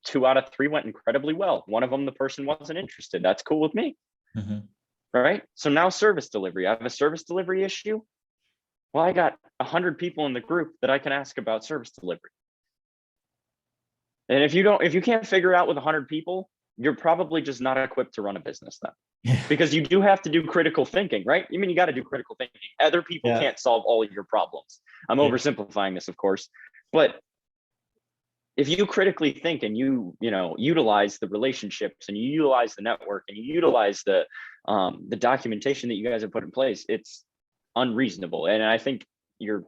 2 out of 3 went incredibly well. One of them, the person wasn't interested. That's cool with me. Mhm. Right. So now service delivery, I have a service delivery issue. Well, I got 100 people in the group that I can ask about service delivery. And if you can't figure out with 100 people, you're probably just not equipped to run a business then. Yeah. Because you do have to do critical thinking, right? I mean, you got to do critical thinking. Other people Yeah. can't solve all of your problems. I'm Yeah. oversimplifying this, of course, but if you critically think and you utilize the relationships and you utilize the network and you utilize the documentation that you guys have put in place, it's unreasonable. And I think your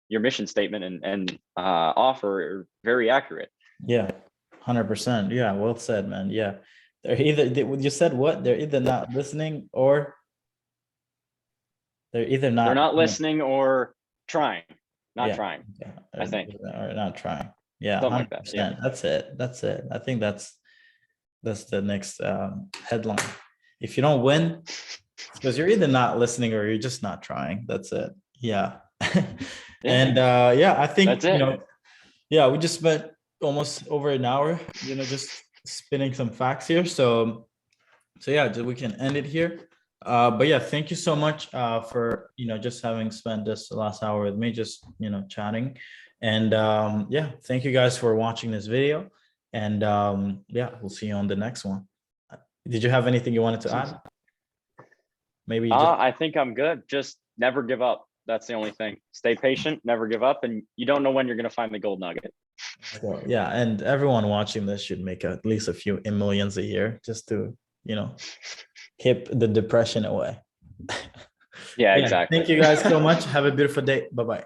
mission statement and offer are very accurate. Yeah, 100%. Yeah, well said, man. Yeah, they're either you said what? They're either not listening or they're not listening or trying, not trying. Yeah, I think, or not trying. Yeah, something 100%. like that. Yeah. That's it. I think that's the next headline. If you don't win, it's because you're either not listening or you're just not trying. That's it. Yeah. And I think That's it. we just spent almost over an hour, just spinning some facts here. So yeah, we can end it here. But yeah, thank you so much for just having spent this last hour with me, just chatting. And thank you guys for watching this video. And we'll see you on the next one. Did you have anything you wanted to add? Maybe I think I'm good. Just never give up. That's the only thing. Stay patient, never give up, and you don't know when you're going to find the gold nugget. So, yeah, and everyone watching this should make at least a few millions a year just to keep the depression away. Yeah, exactly. Thank you guys so much. Have a beautiful day. Bye-bye.